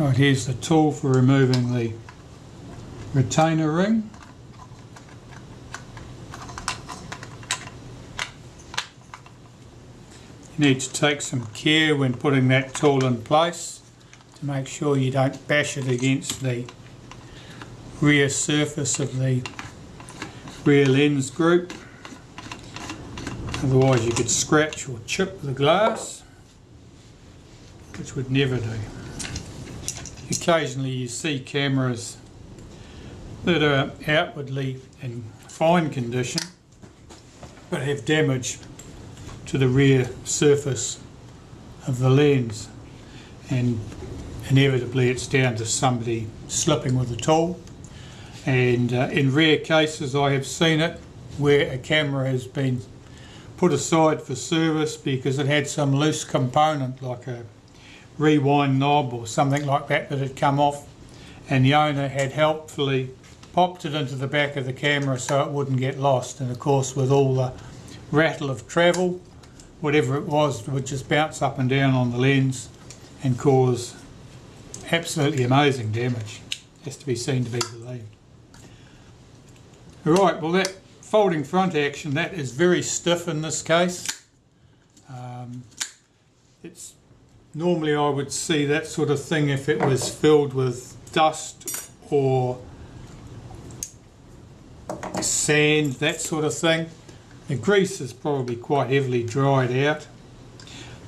Right, here's the tool for removing the retainer ring. You need to take some care when putting that tool in place to make sure you don't bash it against the rear surface of the rear lens group. Otherwise you could scratch or chip the glass, which would never do. Occasionally you see cameras that are outwardly in fine condition but have damage to the rear surface of the lens, and inevitably it's down to somebody slipping with a tool. And in rare cases I have seen it where a camera has been put aside for service because it had some loose component like a rewind knob or something like that that had come off, and the owner had helpfully popped it into the back of the camera so it wouldn't get lost, and of course with all the rattle of travel, whatever it was would just bounce up and down on the lens and cause absolutely amazing damage. Has to be seen to be believed. Alright, well that folding front action, that is very stiff in this case. It's normally I would see that sort of thing if it was filled with dust or sand, that sort of thing. The grease is probably quite heavily dried out.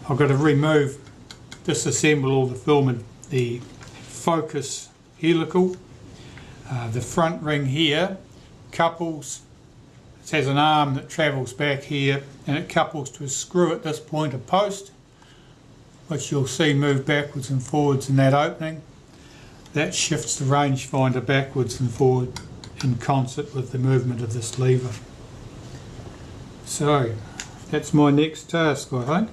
I've got to disassemble all the film and the focus helical. The front ring here couples, it has an arm that travels back here and it couples to a screw at this point, a post, which you'll see move backwards and forwards in that opening. That shifts the rangefinder backwards and forward in concert with the movement of this lever. So that's my next task, I think.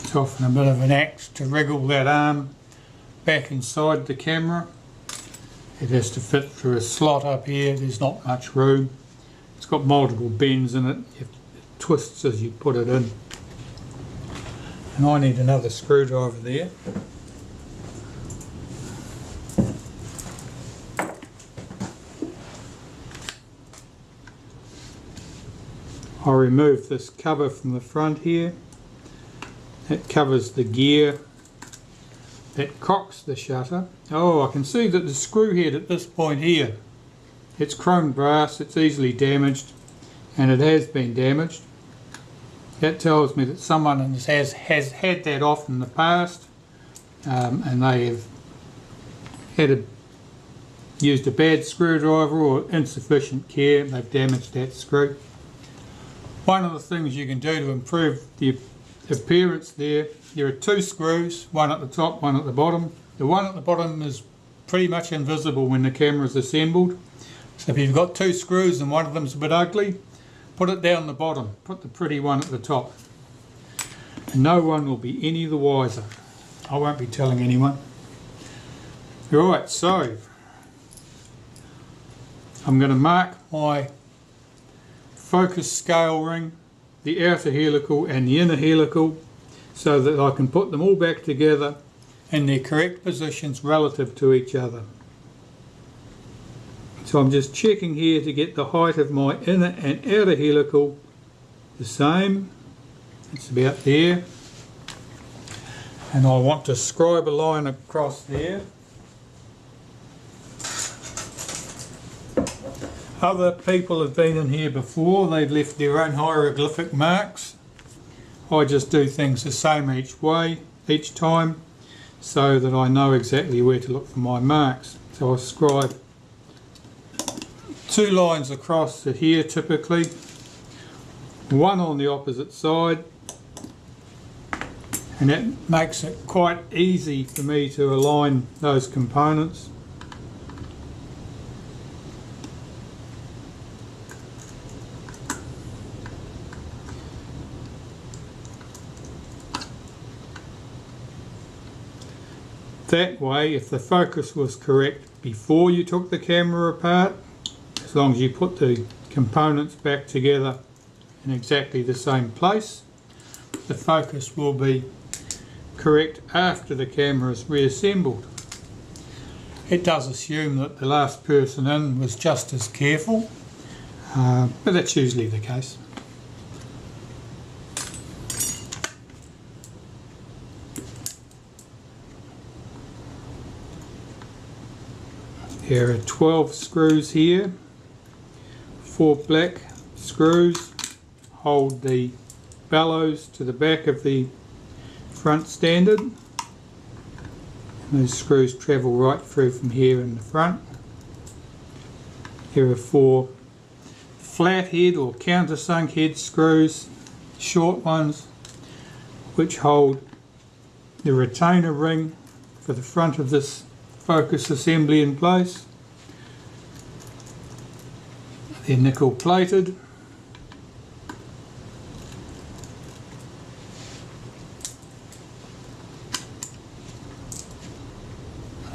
It's often a bit of an axe to wriggle that arm back inside the camera. It has to fit through a slot up here, there's not much room. It's got multiple bends in it, it twists as you put it in. And I need another screwdriver there. I'll remove this cover from the front here. That covers the gear that cocks the shutter. Oh, I can see that the screw head at this point here, it's chrome brass, it's easily damaged, and it has been damaged. That tells me that someone has had that off in the past, and they have used a bad screwdriver or insufficient care, and they've damaged that screw. One of the things you can do to improve the appearance there are two screws, one at the top, one at the bottom. The one at the bottom is pretty much invisible when the camera is assembled. So if you've got two screws and one of them's a bit ugly, put it down the bottom, put the pretty one at the top. And no one will be any the wiser. I won't be telling anyone. Right, so I'm going to mark my focus scale ring, the outer helical and the inner helical, so that I can put them all back together in their correct positions relative to each other. So I'm just checking here to get the height of my inner and outer helical the same. It's about there. And I want to scribe a line across there. Other people have been in here before, they've left their own hieroglyphic marks. I just do things the same each time, so that I know exactly where to look for my marks. So I scribe two lines across here typically, one on the opposite side, and that makes it quite easy for me to align those components. That way, if the focus was correct before you took the camera apart, as long as you put the components back together in exactly the same place, the focus will be correct after the camera is reassembled. It does assume that the last person in was just as careful, but that's usually the case. There are 12 screws here, 4 black screws hold the bellows to the back of the front standard. Those screws travel right through from here in the front. There are 4 flathead or countersunk head screws, short ones, which hold the retainer ring for the front of this focus assembly in place. They're nickel plated.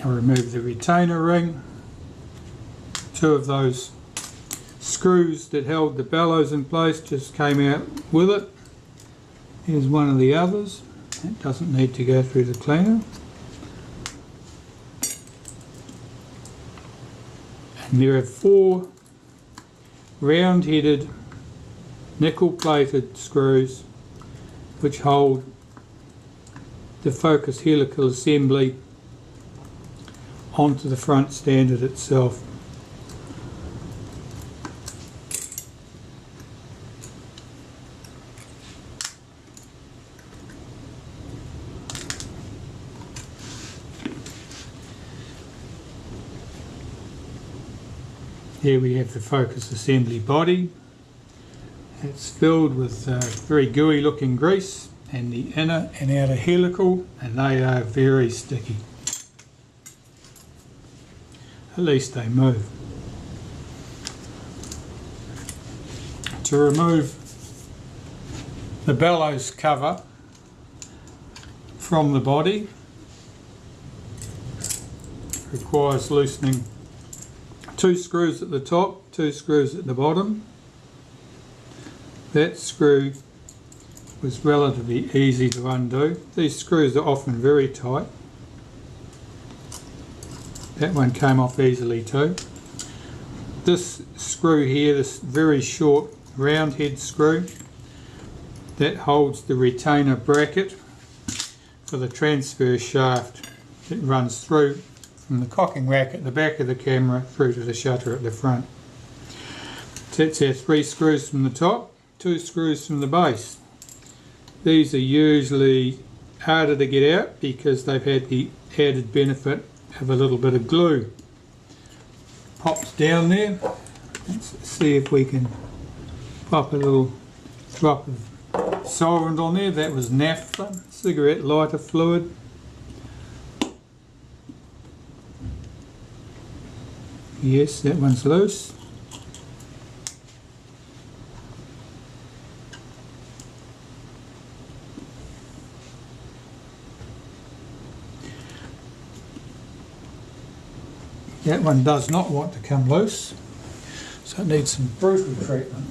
I'll remove the retainer ring. 2 of those screws that held the bellows in place just came out with it. Here's one of the others. It doesn't need to go through the cleaner. And there are 4 round-headed nickel-plated screws which hold the focus helical assembly onto the front standard itself. Here we have the focus assembly body. It's filled with very gooey looking grease, and the inner and outer helical, and they are very sticky. At least they move. To remove the bellows cover from the body requires loosening 2 screws at the top, 2 screws at the bottom. That screw was relatively easy to undo. These screws are often very tight. That one came off easily too. This screw here, this very short round head screw, that holds the retainer bracket for the transfer shaft that runs through from the cocking rack at the back of the camera through to the shutter at the front. So that's our 3 screws from the top, 2 screws from the base. These are usually harder to get out because they've had the added benefit of a little bit of glue. Pops down there. Let's see if we can pop a little drop of solvent on there. That was naphtha, cigarette lighter fluid. Yes, that one's loose. That one does not want to come loose, so it needs some brutal treatment.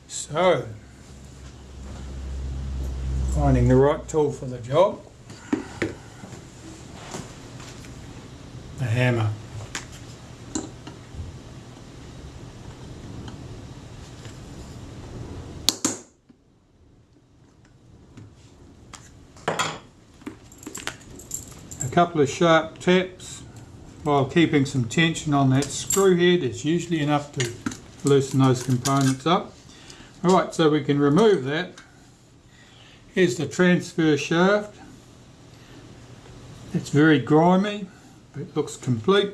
So, finding the right tool for the job. The hammer. A couple of sharp taps while keeping some tension on that screw head is usually enough to loosen those components up. Alright, so we can remove that Here's the transfer shaft. It's very grimy, but it looks complete.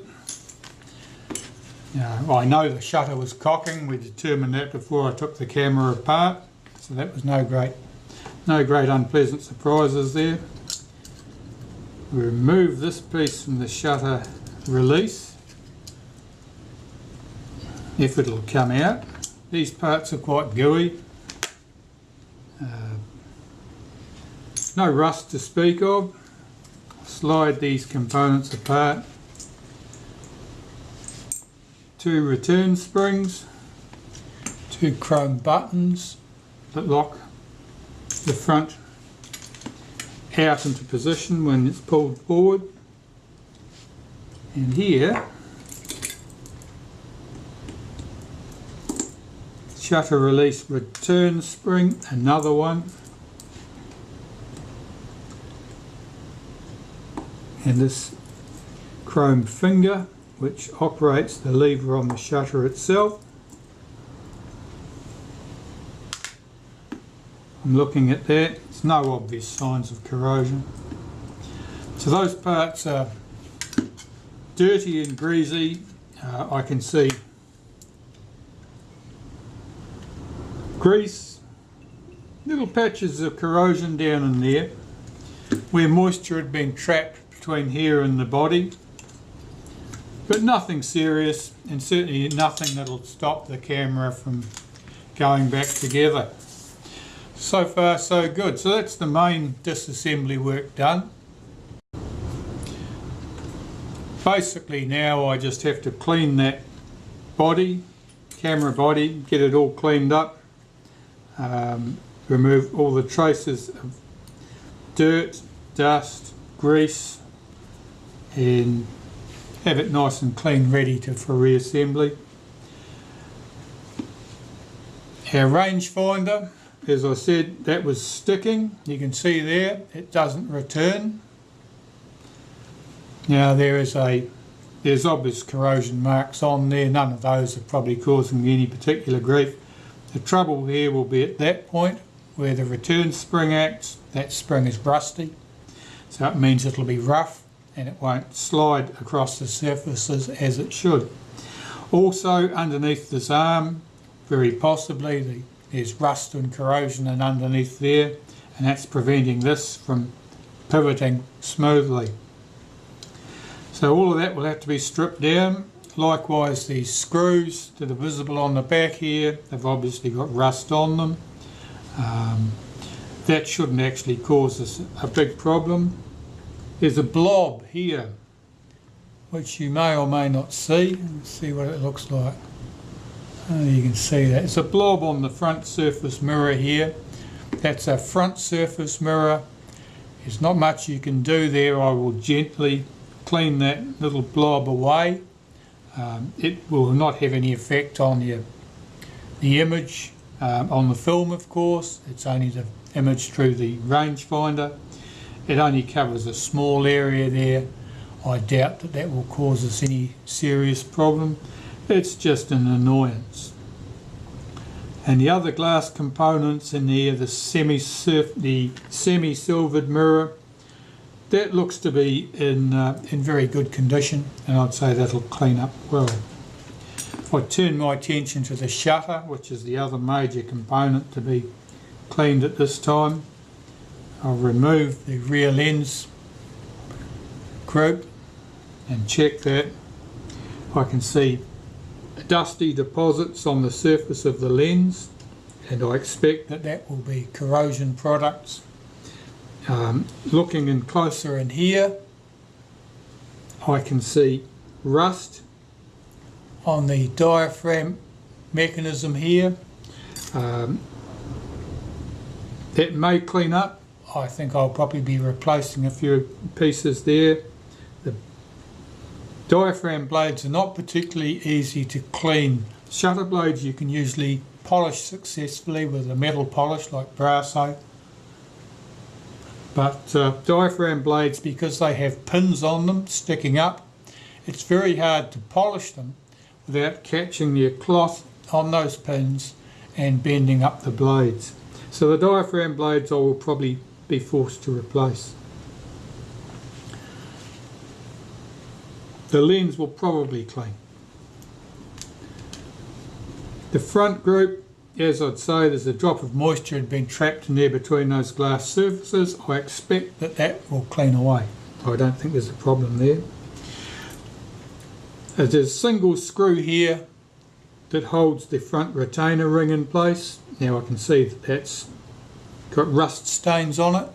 Now, I know the shutter was cocking. We determined that before I took the camera apart, so that was no great unpleasant surprises there. We remove this piece from the shutter release, if it'll come out. These parts are quite gooey. No rust to speak of. Slide these components apart. 2 return springs, 2 chrome buttons that lock the front out into position when it's pulled forward. And here, shutter release return spring, another one. And this chrome finger which operates the lever on the shutter itself. I'm looking at that. There's no obvious signs of corrosion. So those parts are dirty and greasy. I can see grease, little patches of corrosion down in there where moisture had been trapped between here and the body, but nothing serious, and certainly nothing that'll stop the camera from going back together. So far so good. So that's the main disassembly work done. Basically now I just have to clean that body, camera body, get it all cleaned up, remove all the traces of dirt, dust, grease, and have it nice and clean, ready for reassembly. Our rangefinder, as I said, that was sticking. You can see there it doesn't return. Now there's obvious corrosion marks on there. None of those are probably causing me any particular grief. The trouble here will be at that point where the return spring acts. That spring is rusty, so it means it'll be rough and it won't slide across the surfaces as it should. Also underneath this arm, very possibly there's rust and corrosion and underneath there, and that's preventing this from pivoting smoothly. So all of that will have to be stripped down. Likewise these screws that are visible on the back here, they've obviously got rust on them. That shouldn't actually cause us a big problem. There's a blob here which you may or may not see. Let's see what it looks like. You can see that. It's a blob on the front surface mirror here. That's a front surface mirror. There's not much you can do there. I will gently clean that little blob away. It will not have any effect on the image on the film, of course. It's only the image through the rangefinder. It only covers a small area there. I doubt that will cause us any serious problem. It's just an annoyance. And the other glass components in here, the semi-silvered mirror, that looks to be in very good condition, and I'd say that'll clean up well. If I turn my attention to the shutter, which is the other major component to be cleaned at this time, I'll remove the rear lens group and check that. I can see dusty deposits on the surface of the lens, and I expect that will be corrosion products. Looking in closer in here, I can see rust on the diaphragm mechanism here. That may clean up. I think I'll probably be replacing a few pieces there. The diaphragm blades are not particularly easy to clean. Shutter blades you can usually polish successfully with a metal polish like Brasso. But diaphragm blades, because they have pins on them sticking up, it's very hard to polish them without catching your cloth on those pins and bending up the blades. So the diaphragm blades I will probably be forced to replace. The lens will probably clean. The front group, as I'd say, there's a drop of moisture had been trapped in there between those glass surfaces. I expect that that will clean away. I don't think there's a problem there. There's a single screw here that holds the front retainer ring in place. Now I can see that that's got rust stains on it.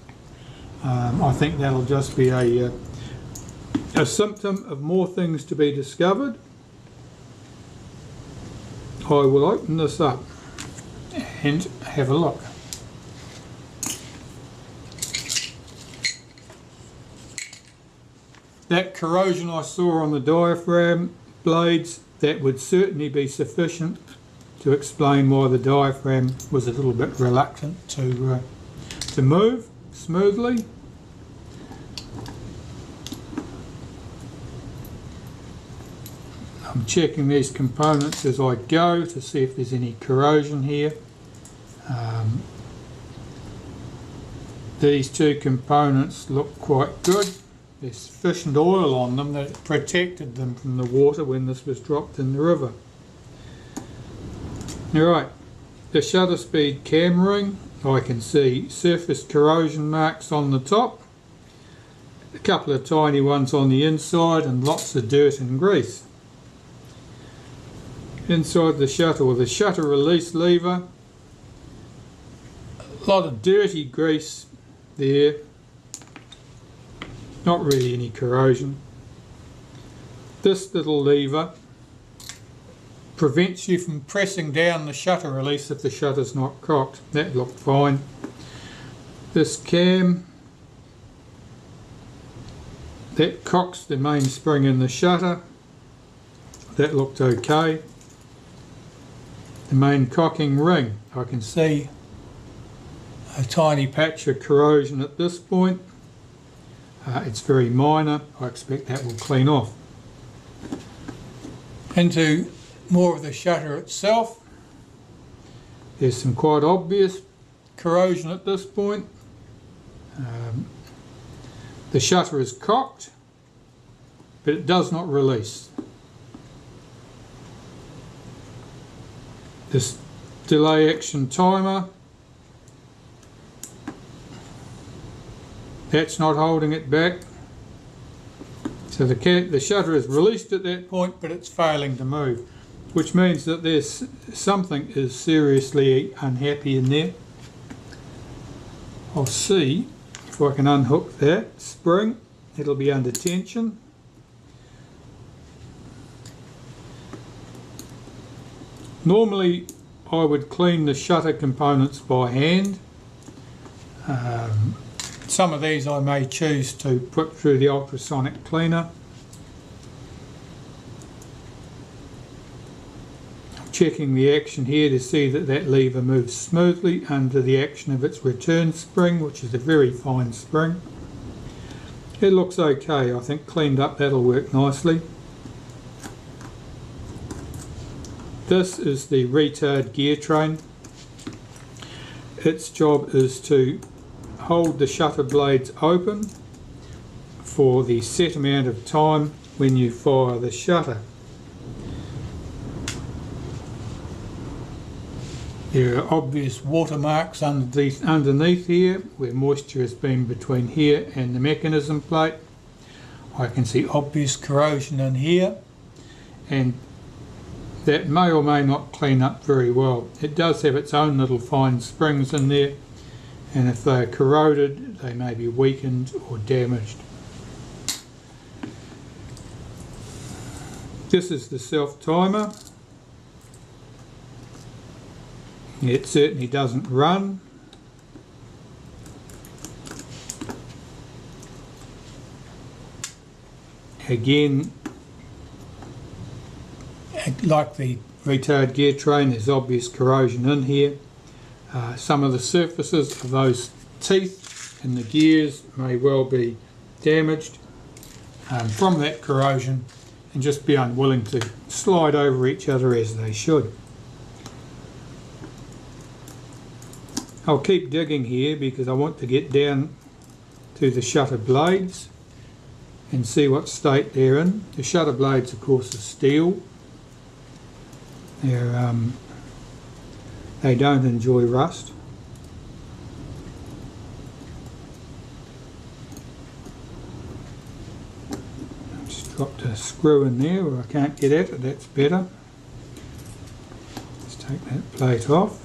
I think that'll just be a symptom of more things to be discovered. I will open this up and have a look. That corrosion I saw on the diaphragm blades, that would certainly be sufficient to explain why the diaphragm was a little bit reluctant to move smoothly. I'm checking these components as I go to see if there's any corrosion here. These two components look quite good. There's sufficient oil on them that it protected them from the water when this was dropped in the river. Alright, the shutter speed cam ring, I can see surface corrosion marks on the top, a couple of tiny ones on the inside and lots of dirt and grease. Inside the shutter, or the shutter release lever, a lot of dirty grease there, not really any corrosion. This little lever prevents you from pressing down the shutter release if the shutter's not cocked. That looked fine. This cam, that cocks the mainspring in the shutter. That looked okay. The main cocking ring, I can see a tiny patch of corrosion at this point. It's very minor. I expect that will clean off. Into more of the shutter itself. There's some quite obvious corrosion at this point. The shutter is cocked, but it does not release. This delay action timer, that's not holding it back. So the shutter is released at that point, but it's failing to move, which means that there's something is seriously unhappy in there. I'll see if I can unhook that spring. It'll be under tension. Normally I would clean the shutter components by hand. Some of these I may choose to put through the ultrasonic cleaner. I'm checking the action here to see that that lever moves smoothly under the action of its return spring, which is a very fine spring. It looks okay. I think cleaned up that'll work nicely. This is the retard gear train. Its job is to hold the shutter blades open for the set amount of time when you fire the shutter. There are obvious watermarks underneath here where moisture has been between here and the mechanism plate. I can see obvious corrosion in here, and that may or may not clean up very well. It does have its own little fine springs in there, and if they are corroded they may be weakened or damaged. This is the self timer. It certainly doesn't run. Again, like the retard gear train, there's obvious corrosion in here. Some of the surfaces of those teeth in the gears may well be damaged from that corrosion and just be unwilling to slide over each other as they should. I'll keep digging here because I want to get down to the shutter blades and see what state they're in. The shutter blades, of course, are steel. They don't enjoy rust. Just dropped a screw in there where I can't get at it, that's better. Let's take that plate off.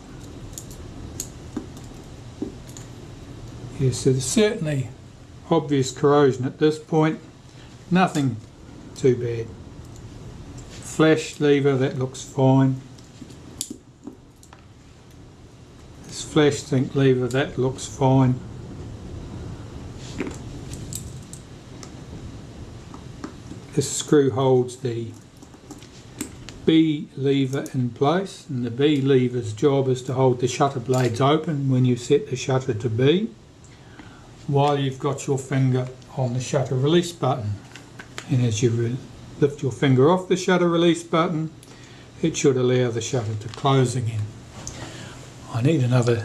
Yes, so there's certainly obvious corrosion at this point. Nothing too bad. Flash lever, that looks fine. This flash sink lever, that looks fine. This screw holds the B lever in place, and the B lever's job is to hold the shutter blades open when you set the shutter to B, while you've got your finger on the shutter release button. And as you lift your finger off the shutter release button, it should allow the shutter to close again. I need another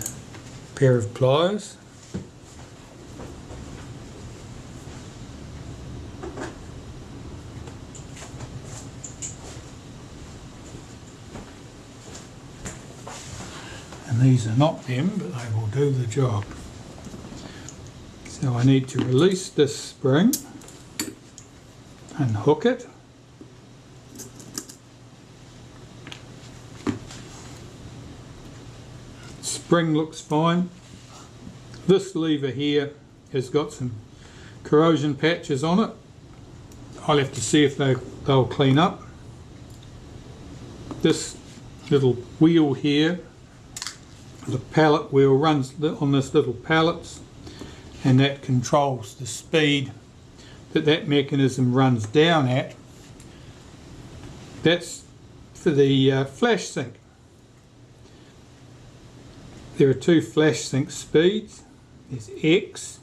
pair of pliers. And these are not them, but they will do the job. So I need to release this spring and hook it. Spring looks fine. This lever here has got some corrosion patches on it. I'll have to see if they'll clean up. This little wheel here, the pallet wheel, runs on this little pallets, and that controls the speed that mechanism runs down at. That's for the flash sink. There are two flash sink speeds. There's X.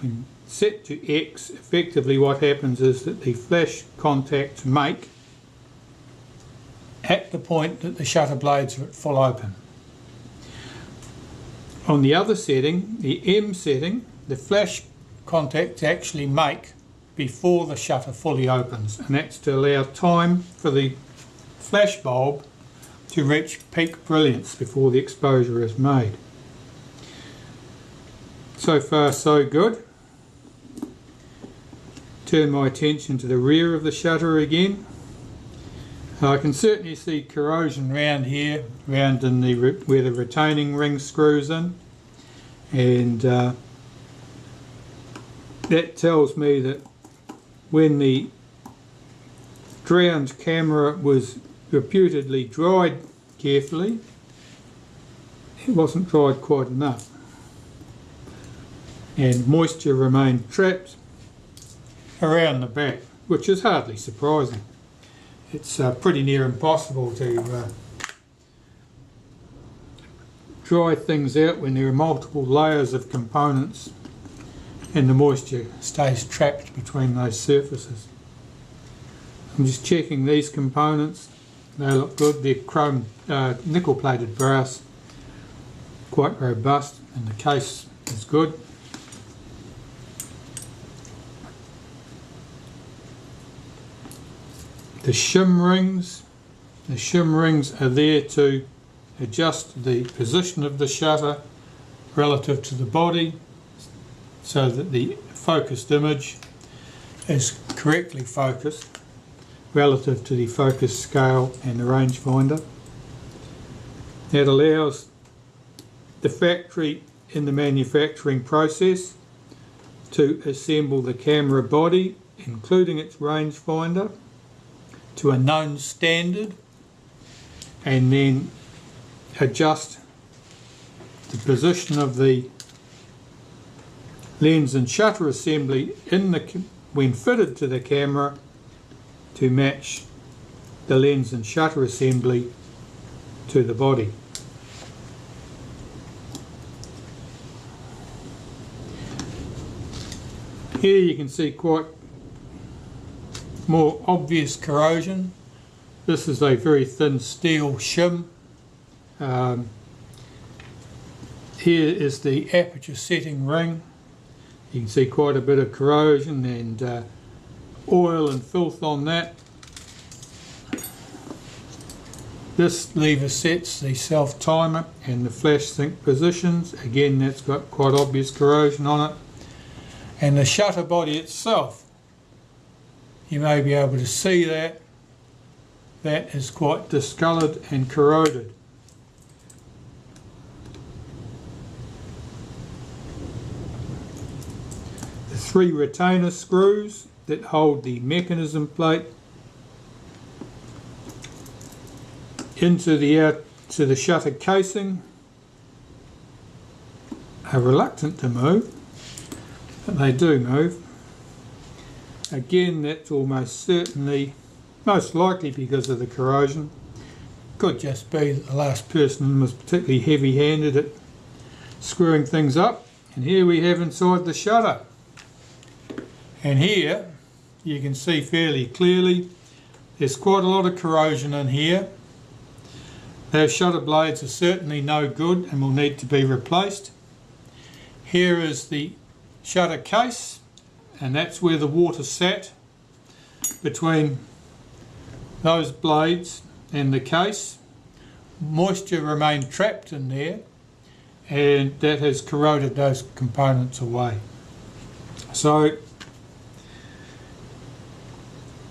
When set to X, effectively what happens is that the flash contacts make at the point that the shutter blades are at full open. On the other setting, the M setting, the flash contacts actually make before the shutter fully opens, and that's to allow time for the flash bulb to reach peak brilliance before the exposure is made. So far so good. Turn my attention to the rear of the shutter again. I can certainly see corrosion round here, round in the where the retaining ring screws in, and that tells me that when the drowned camera was reputedly dried carefully, it wasn't dried quite enough, and moisture remained trapped around the back, which is hardly surprising. It's pretty near impossible to dry things out when there are multiple layers of components and the moisture stays trapped between those surfaces. I'm just checking these components. They look good. They're chrome, nickel plated brass, quite robust, and the case is good. The shim rings are there to adjust the position of the shutter relative to the body so that the focused image is correctly focused relative to the focus scale and the rangefinder. That allows the factory in the manufacturing process to assemble the camera body, including its rangefinder, to a known standard, and then adjust the position of the lens and shutter assembly when fitted to the camera to match the lens and shutter assembly to the body. Here you can see quite more obvious corrosion. This is a very thin steel shim. Here is the aperture setting ring. You can see quite a bit of corrosion and oil and filth on that. This lever sets the self timer and the flash sync positions. Again, that's got quite obvious corrosion on it. And the shutter body itself, you may be able to see that. That is quite discoloured and corroded. The 3 retainer screws that hold the mechanism plate into the shutter casing are reluctant to move, but they do move. Again, that's almost certainly, most likely because of the corrosion. Could just be that the last person was particularly heavy-handed at screwing things up. And here we have inside the shutter. And here you can see fairly clearly there's quite a lot of corrosion in here. Those shutter blades are certainly no good and will need to be replaced. Here is the shutter case, and that's where the water sat between those blades and the case. Moisture remained trapped in there, and that has corroded those components away. So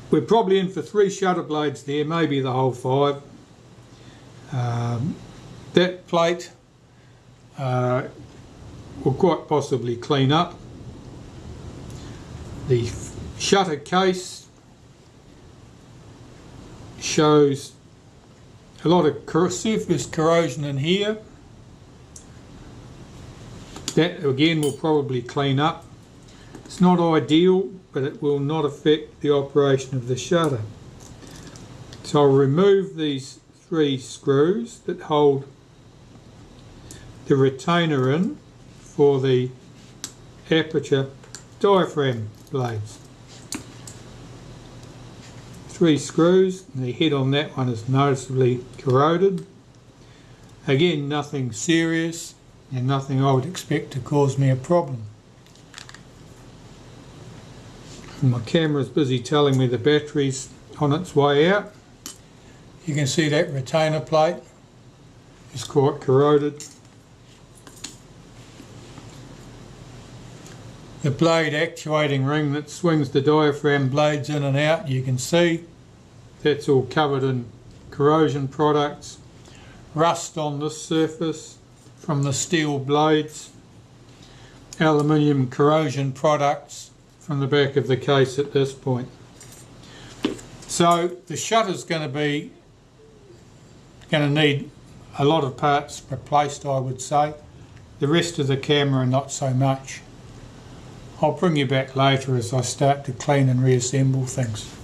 we're probably in for 3 shutter blades there, maybe the whole 5. That plate will quite possibly clean up. The shutter case shows a lot of surface corrosion in here. That again will probably clean up. It's not ideal, but it will not affect the operation of the shutter. So I'll remove these 3 screws that hold the retainer in for the aperture diaphragm blades. 3 screws, and the head on that one is noticeably corroded. Again, nothing serious and nothing I would expect to cause me a problem. And my camera's busy telling me the battery's on its way out. You can see that retainer plate is quite corroded. The blade actuating ring that swings the diaphragm blades in and out, you can see that's all covered in corrosion products. Rust on this surface from the steel blades. Aluminium corrosion products from the back of the case at this point. So the shutter's going to need a lot of parts replaced, I would say. The rest of the camera not so much. I'll bring you back later as I start to clean and reassemble things.